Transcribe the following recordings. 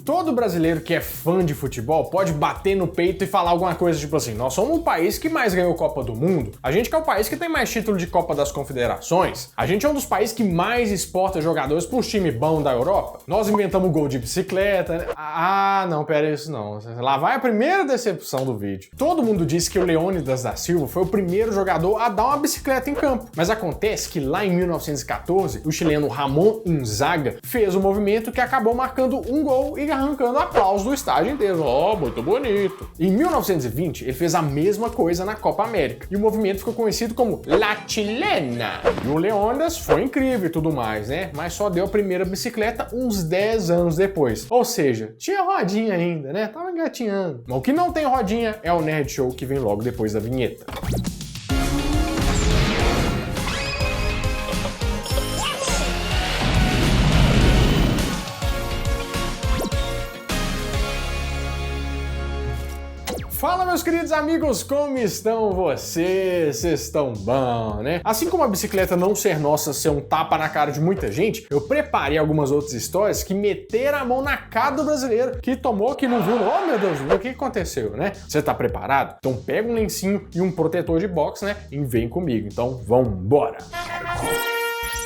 todo brasileiro que é fã de futebol pode bater no peito e falar alguma coisa tipo assim: nós somos o país que mais ganhou Copa do Mundo, a gente que é o país que tem mais título de Copa das Confederações, a gente é um dos países que mais exporta jogadores pros times bons da Europa, nós inventamos o gol de bicicleta, né? Ah, não, pera isso não. Lá vai a primeira decepção do vídeo. Todo mundo disse que o Leônidas da Silva foi o primeiro jogador a dar uma bicicleta em campo, mas acontece que lá em 1914, o chileno Ramon Inzaga fez um movimento que acabou marcando um gol e arrancando aplausos do estádio inteiro. Oh, muito bonito. Em 1920, ele fez a mesma coisa na Copa América, e o movimento ficou conhecido como La Chilena. E o Leônidas foi incrível e tudo mais, né? Mas só deu a primeira bicicleta uns 10 anos depois. Ou seja, tinha rodinha ainda, né? Tava engatinhando. Mas o que não tem rodinha é o Nerd Show, que vem logo depois da vinheta. Fala, meus queridos amigos, como estão vocês? Vocês estão bom, né? Assim como a bicicleta não ser nossa ser um tapa na cara de muita gente, eu preparei algumas outras histórias que meteram a mão na cara do brasileiro, que tomou, que não viu. Oh, meu Deus, o que aconteceu, né? Você tá preparado? Então pega um lencinho e um protetor de boxe, né? E vem comigo. Então, vambora!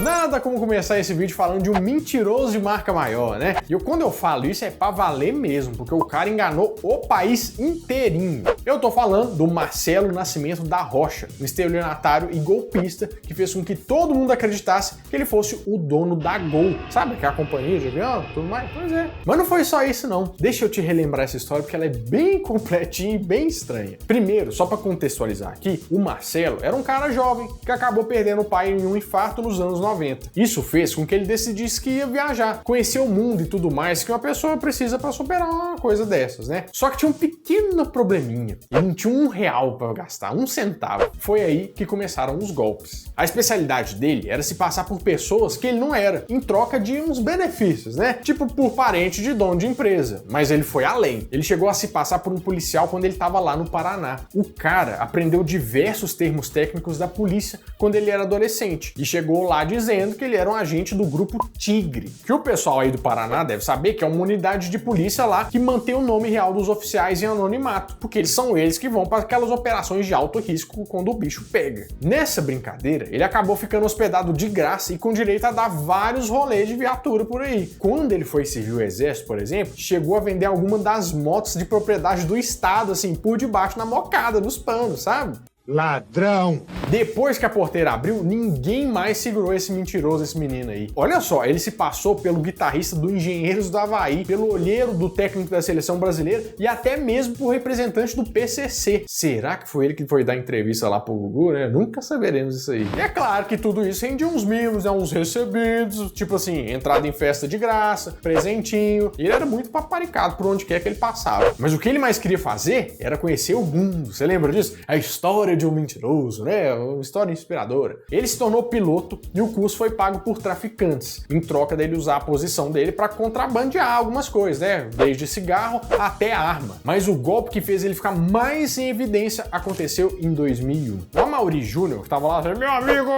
Nada como começar esse vídeo falando de um mentiroso de marca maior, né? E quando eu falo isso é pra valer mesmo, porque o cara enganou o país inteirinho. Eu tô falando do Marcelo Nascimento da Rocha, um estelionatário e golpista que fez com que todo mundo acreditasse que ele fosse o dono da Gol. Sabe aquela companhia de avião, tudo mais? Pois é. Mas não foi só isso não. Deixa eu te relembrar essa história porque ela é bem completinha e bem estranha. Primeiro, só pra contextualizar aqui, o Marcelo era um cara jovem que acabou perdendo o pai em um infarto nos anos 90. Isso fez com que ele decidisse que ia viajar, conhecer o mundo e tudo mais que uma pessoa precisa para superar uma coisa dessas, né? Só que tinha um pequeno probleminha. Ele não tinha R$1 para gastar, 1 centavo. Foi aí que começaram os golpes. A especialidade dele era se passar por pessoas que ele não era, em troca de uns benefícios, né? Tipo por parente de dono de empresa. Mas ele foi além. Ele chegou a se passar por um policial quando ele estava lá no Paraná. O cara aprendeu diversos termos técnicos da polícia quando ele era adolescente e chegou lá dizendo que ele era um agente do Grupo Tigre, que o pessoal aí do Paraná deve saber que é uma unidade de polícia lá que mantém o nome real dos oficiais em anonimato, porque eles são eles que vão para aquelas operações de alto risco quando o bicho pega. Nessa brincadeira, ele acabou ficando hospedado de graça e com direito a dar vários rolês de viatura por aí. Quando ele foi servir o exército, por exemplo, chegou a vender alguma das motos de propriedade do estado, assim, por debaixo na mocada dos panos, sabe? Ladrão! Depois que a porteira abriu, ninguém mais segurou esse mentiroso, esse menino aí. Olha só, ele se passou pelo guitarrista do Engenheiros do Havaí, pelo olheiro do técnico da seleção brasileira e até mesmo por representante do PCC. Será que foi ele que foi dar entrevista lá pro Gugu, né? Nunca saberemos isso aí. E é claro que tudo isso rendia uns mimos, né? Uns recebidos, tipo assim, entrada em festa de graça, presentinho. E ele era muito paparicado por onde quer que ele passava. Mas o que ele mais queria fazer era conhecer o mundo. Você lembra disso? A história de um mentiroso, né? Uma história inspiradora. Ele se tornou piloto e o curso foi pago por traficantes, em troca dele usar a posição dele para contrabandear algumas coisas, né? Desde cigarro até arma. Mas o golpe que fez ele ficar mais em evidência aconteceu em 2001. O Amaury Júnior, que tava lá, meu amigo,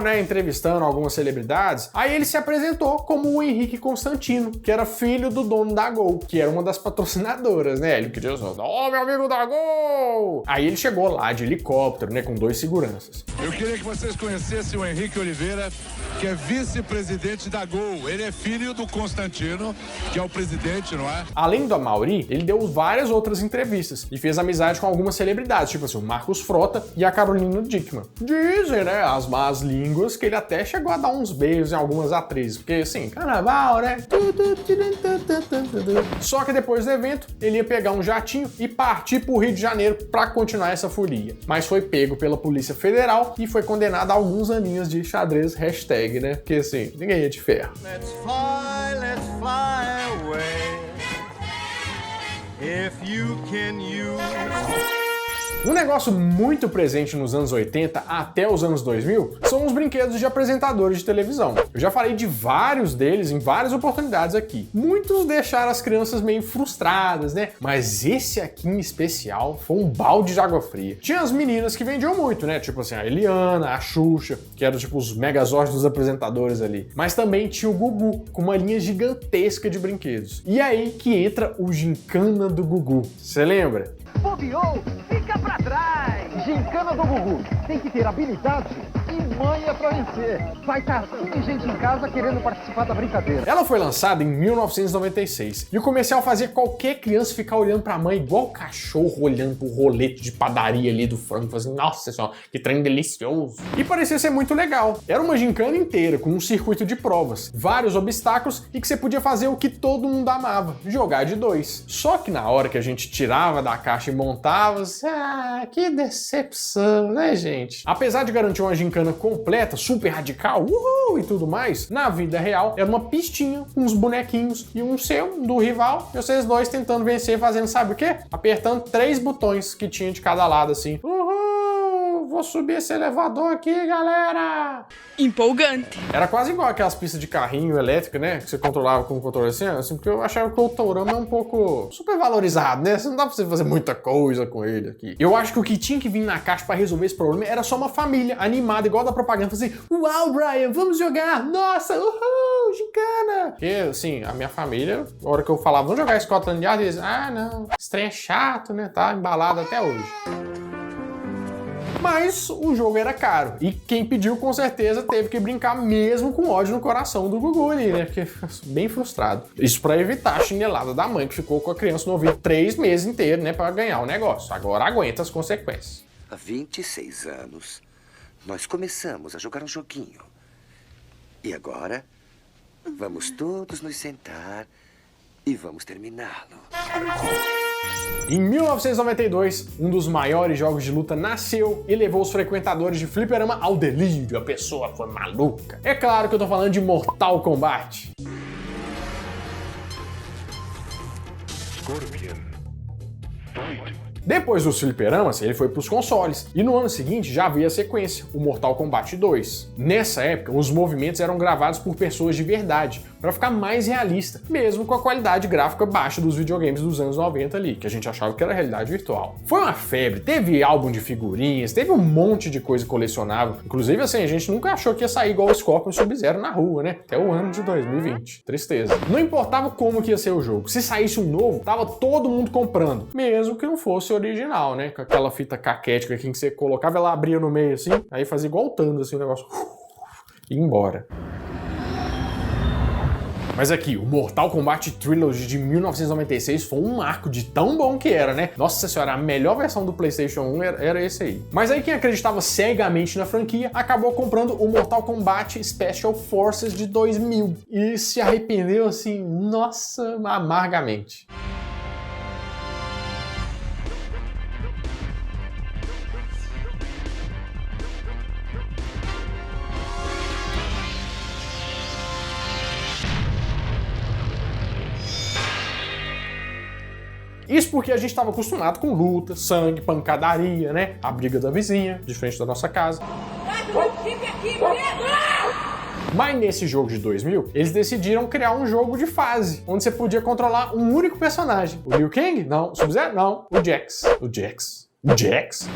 né? Entrevistando algumas celebridades, aí ele se apresentou como o Henrique Constantino, que era filho do dono da Gol, que era uma das patrocinadoras, né? Ele queria dizer, meu amigo da Gol! Aí ele chegou lá de helicóptero, né, com 2 seguranças. Eu queria que vocês conhecessem o Henrique Oliveira, que é vice-presidente da Gol. Ele é filho do Constantino, que é o presidente, não é? Além do Amaury, ele deu várias outras entrevistas e fez amizade com algumas celebridades, tipo assim, o Marcos Frota e a Carolina Dickmann. Dizem, né, as más línguas, que ele até chegou a dar uns beijos em algumas atrizes, porque assim, carnaval, né? Só que depois do evento, ele ia pegar um jatinho e partir pro Rio de Janeiro pra continuar essa folia. Mas foi pego pela Polícia Federal e foi condenado a alguns aninhos de xadrez hashtag, né? Porque assim, ninguém é de ferro. Let's fly away. If you can use. Um negócio muito presente nos anos 80 até os anos 2000 são os brinquedos de apresentadores de televisão. Eu já falei de vários deles em várias oportunidades aqui. Muitos deixaram as crianças meio frustradas, né? Mas esse aqui em especial foi um balde de água fria. Tinha as meninas que vendiam muito, né? Tipo assim, a Eliana, a Xuxa, que eram tipo os megazords dos apresentadores ali. Mas também tinha o Gugu, com uma linha gigantesca de brinquedos. E aí que entra o Gincana do Gugu. Você lembra? Bobeou, fica pra trás! Gincana do Gugu. Tem que ter habilidade e manha pra vencer. Vai estar assim gente em casa querendo participar da brincadeira. Ela foi lançada em 1996 e o comercial fazia qualquer criança ficar olhando pra mãe igual cachorro olhando pro rolete de padaria ali do frango, fazendo, nossa senhora, que trem delicioso. E parecia ser muito legal. Era uma gincana inteira, com um circuito de provas, vários obstáculos e que você podia fazer o que todo mundo amava, jogar de 2. Só que na hora que a gente tirava da caixa e montava, que decepção, né, gente? Apesar de garantir uma gincana completa, super radical, e tudo mais, na vida real era uma pistinha com uns bonequinhos e um seu, um do rival, e vocês dois tentando vencer, fazendo sabe o quê? Apertando 3 botões que tinha de cada lado, assim. Vou subir esse elevador aqui, galera! Empolgante. Era quase igual aquelas pistas de carrinho elétrico, né? Que você controlava com o controle assim, porque eu achava que o Autorama é um pouco super valorizado, né? Não dá pra você fazer muita coisa com ele aqui. Eu acho que o que tinha que vir na caixa pra resolver esse problema era só uma família animada, igual da propaganda, fazer uau, Brian, vamos jogar! Nossa, uhul, gincana! Porque, assim, a minha família, na hora que eu falava, vamos jogar Scotland Yard, eles, não, esse trem é chato, né? Tá embalado até hoje. Mas o jogo era caro, e quem pediu com certeza teve que brincar mesmo com ódio no coração do Gugu ali, né? Porque bem frustrado. Isso pra evitar a chinelada da mãe que ficou com a criança no ouvido 3 meses inteiros, né? Pra ganhar o negócio. Agora aguenta as consequências. Há 26 anos, nós começamos a jogar um joguinho. E agora, vamos todos nos sentar e vamos terminá-lo. Em 1992, um dos maiores jogos de luta nasceu e levou os frequentadores de fliperama ao delírio. A pessoa foi maluca. É claro que eu tô falando de Mortal Kombat. Scorpion. Fight. Depois dos fliperamas, ele foi para os consoles, e no ano seguinte já veio a sequência, o Mortal Kombat 2. Nessa época, os movimentos eram gravados por pessoas de verdade, para ficar mais realista, mesmo com a qualidade gráfica baixa dos videogames dos anos 90 ali, que a gente achava que era realidade virtual. Foi uma febre, teve álbum de figurinhas, teve um monte de coisa colecionável, inclusive assim, a gente nunca achou que ia sair igual o Scorpion e Sub-Zero na rua, né? Até o ano de 2020. Tristeza. Não importava como que ia ser o jogo, se saísse um novo, tava todo mundo comprando, mesmo que não fosse original, né? Com aquela fita caquética que você colocava, ela abria no meio assim, aí fazia igual o Thanos, assim, o negócio e ia embora. Mas aqui, o Mortal Kombat Trilogy de 1996 foi um marco de tão bom que era, né? Nossa senhora, a melhor versão do PlayStation 1 era esse aí. Mas aí quem acreditava cegamente na franquia acabou comprando o Mortal Kombat Special Forces de 2000 e se arrependeu assim, nossa, amargamente. Isso porque a gente estava acostumado com luta, sangue, pancadaria, né? A briga da vizinha, de frente da nossa casa. Mas nesse jogo de 2000, eles decidiram criar um jogo de fase, onde você podia controlar um único personagem. O Liu Kang? Não. O Sub-Zero? Não. O Jax. O Jax?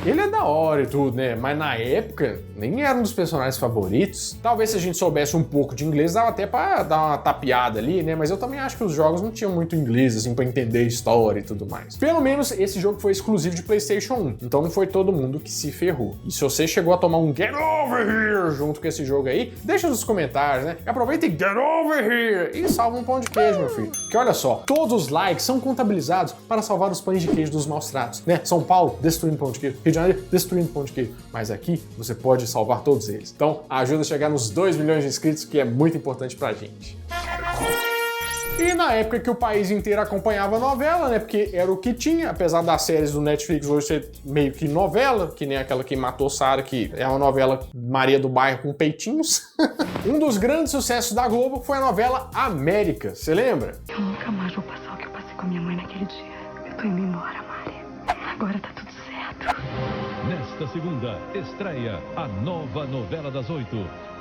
Ele é da hora e tudo, né? Mas na época, nem era um dos personagens favoritos. Talvez se a gente soubesse um pouco de inglês, dava até pra dar uma tapeada ali, né? Mas eu também acho que os jogos não tinham muito inglês, assim, pra entender a história e tudo mais. Pelo menos esse jogo foi exclusivo de PlayStation 1, então não foi todo mundo que se ferrou. E se você chegou a tomar um Get Over Here junto com esse jogo aí, deixa nos comentários, né? Aproveita e Get Over Here! E salva um pão de queijo, meu filho. Porque olha só, todos os likes são contabilizados para salvar os pães de queijo dos maus tratos, né? São Paulo, destruindo pão de queijo. Rio de Janeiro, destruindo pão de queijo. Mas aqui, você pode salvar todos eles. Então, ajuda a chegar nos 2 milhões de inscritos, que é muito importante pra gente. E na época que o país inteiro acompanhava a novela, né? Porque era o que tinha, apesar das séries do Netflix hoje ser meio que novela, que nem aquela que matou Sarah, que é uma novela Maria do Bairro com peitinhos. Um dos grandes sucessos da Globo foi a novela América, você lembra? Eu nunca mais vou passar o que eu passei com a minha mãe naquele dia. Eu tô indo embora, Mari. Agora tá tudo certo. segunda, estreia a nova novela das 8,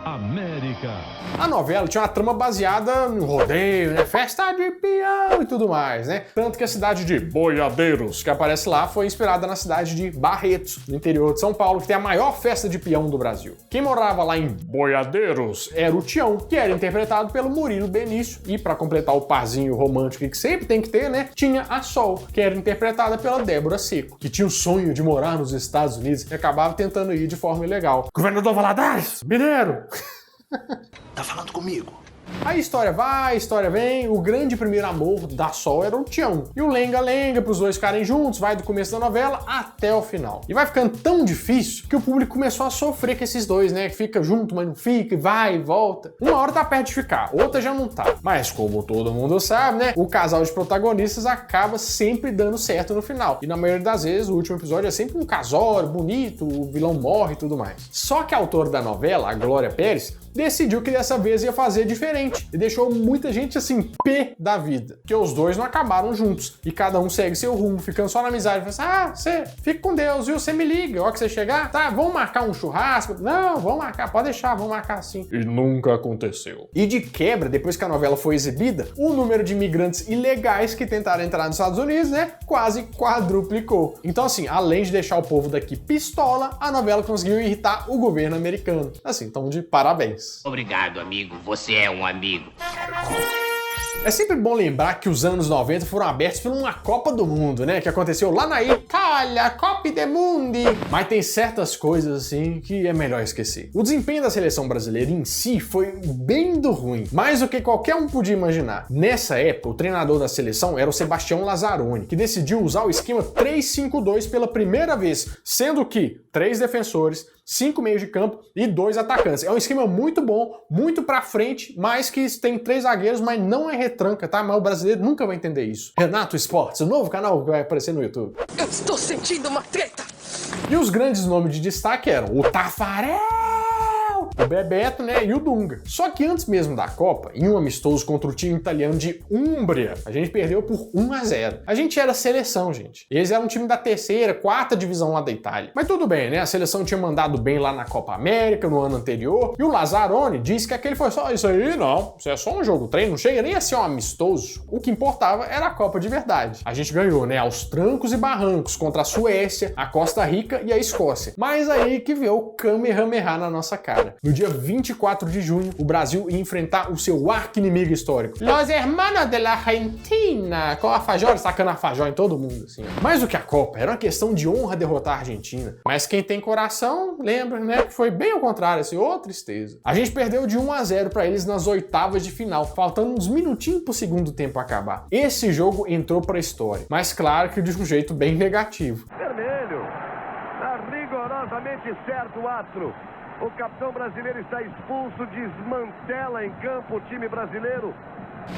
América. A novela tinha uma trama baseada no rodeio, né? Festa de peão e tudo mais, né? Tanto que a cidade de Boiadeiros, que aparece lá, foi inspirada na cidade de Barretos, no interior de São Paulo, que tem a maior festa de peão do Brasil. Quem morava lá em Boiadeiros era o Tião, que era interpretado pelo Murilo Benício, e para completar o parzinho romântico que sempre tem que ter, né? Tinha a Sol, que era interpretada pela Débora Seco, que tinha o sonho de morar nos Estados Unidos e acabava tentando ir de forma ilegal. Governador Valadares, mineiro! Tá falando comigo? A história vai, a história vem, o grande primeiro amor da Sol era o Tião. E o lenga-lenga pros dois ficarem juntos, vai do começo da novela até o final. E vai ficando tão difícil que o público começou a sofrer com esses dois, né? Que fica junto, mas não fica, vai e volta. Uma hora tá perto de ficar, outra já não tá. Mas como todo mundo sabe, né? O casal de protagonistas acaba sempre dando certo no final. E na maioria das vezes, o último episódio é sempre um casório bonito, o vilão morre e tudo mais. Só que a autora da novela, a Glória Pérez, decidiu que dessa vez ia fazer diferente e deixou muita gente assim, pé da vida. Porque os dois não acabaram juntos e cada um segue seu rumo, ficando só na amizade. Fala assim, você fica com Deus, viu? Você me liga, ó que você chegar, tá? Vamos marcar um churrasco? Não, vamos marcar, pode deixar, vamos marcar sim. E nunca aconteceu. E de quebra, depois que a novela foi exibida, o número de imigrantes ilegais que tentaram entrar nos Estados Unidos, né, quase quadruplicou. Então assim, além de deixar o povo daqui pistola, a novela conseguiu irritar o governo americano. Assim, então de parabéns. Obrigado, amigo. Você é um amigo. É sempre bom lembrar que os anos 90 foram abertos por uma Copa do Mundo, né? Que aconteceu lá na Itália, Copa do Mundo. Mas tem certas coisas assim que é melhor esquecer. O desempenho da seleção brasileira em si foi bem do ruim, mais do que qualquer um podia imaginar. Nessa época, o treinador da seleção era o Sebastião Lazzaroni, que decidiu usar o esquema 3-5-2 pela primeira vez, sendo que 3 defensores, 5 meios de campo e 2 atacantes. É um esquema muito bom, muito pra frente, mas que tem 3 zagueiros, mas não é retranca, tá? Mas o brasileiro nunca vai entender isso. Renato Esportes, o novo canal que vai aparecer no YouTube. Eu estou sentindo uma treta! E os grandes nomes de destaque eram o Tafarel, o Bebeto, né, e o Dunga. Só que antes mesmo da Copa, em um amistoso contra o time italiano de Umbria, a gente perdeu por 1-0. A gente era seleção, gente. Eles eram um time da 3ª, 4ª divisão lá da Itália. Mas tudo bem, né? A seleção tinha mandado bem lá na Copa América no ano anterior, e o Lazzaroni disse que aquele foi só isso aí, não. Isso é só um jogo treino, não chega nem a ser um amistoso. O que importava era a Copa de verdade. A gente ganhou, né, aos trancos e barrancos contra a Suécia, a Costa Rica e a Escócia. Mas aí que veio o Kamehameha na nossa cara. No dia 24 de junho, o Brasil ia enfrentar o seu arqui-inimigo histórico. Los hermanos de la Argentina, com a Fajor, sacando a Fajor em todo mundo, assim. Mais do que a Copa, era uma questão de honra derrotar a Argentina. Mas quem tem coração, lembra, né, que foi bem ao contrário, assim, ô tristeza. A gente perdeu de 1-0 pra eles nas oitavas de final, faltando uns minutinhos pro segundo tempo acabar. Esse jogo entrou pra história, mas claro que de um jeito bem negativo. Vermelho, tá rigorosamente certo o árbitro. O capitão brasileiro está expulso, desmantela em campo o time brasileiro.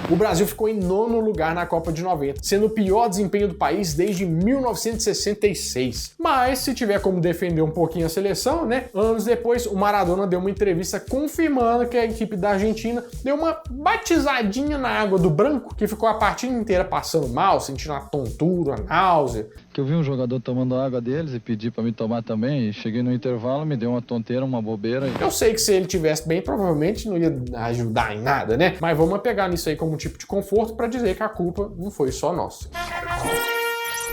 O Brasil ficou em 9º lugar na Copa de 90, sendo o pior desempenho do país desde 1966. Mas, se tiver como defender um pouquinho a seleção, né? Anos depois, o Maradona deu uma entrevista confirmando que a equipe da Argentina deu uma batizadinha na água do branco, que ficou a partida inteira passando mal, sentindo a tontura, a náusea. Que eu vi um jogador tomando água deles e pedi pra me tomar também, e cheguei no intervalo, me deu uma tonteira, uma bobeira. Eu sei que se ele tivesse bem, provavelmente não ia ajudar em nada, né? Mas vamos pegar nisso aí como um tipo de conforto pra dizer que a culpa não foi só nossa.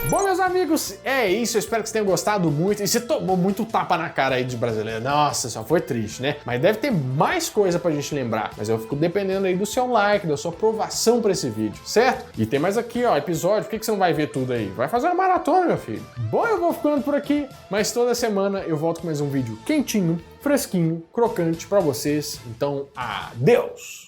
Bom, meus amigos, é isso. Eu espero que vocês tenham gostado muito. E você tomou muito tapa na cara aí de brasileiro. Nossa, só foi triste, né? Mas deve ter mais coisa pra gente lembrar. Mas eu fico dependendo aí do seu like, da sua aprovação pra esse vídeo, certo? E tem mais aqui, ó, episódio. Por que você não vai ver tudo aí? Vai fazer uma maratona, meu filho. Bom, eu vou ficando por aqui. Mas toda semana eu volto com mais um vídeo quentinho, fresquinho, crocante pra vocês. Então, adeus!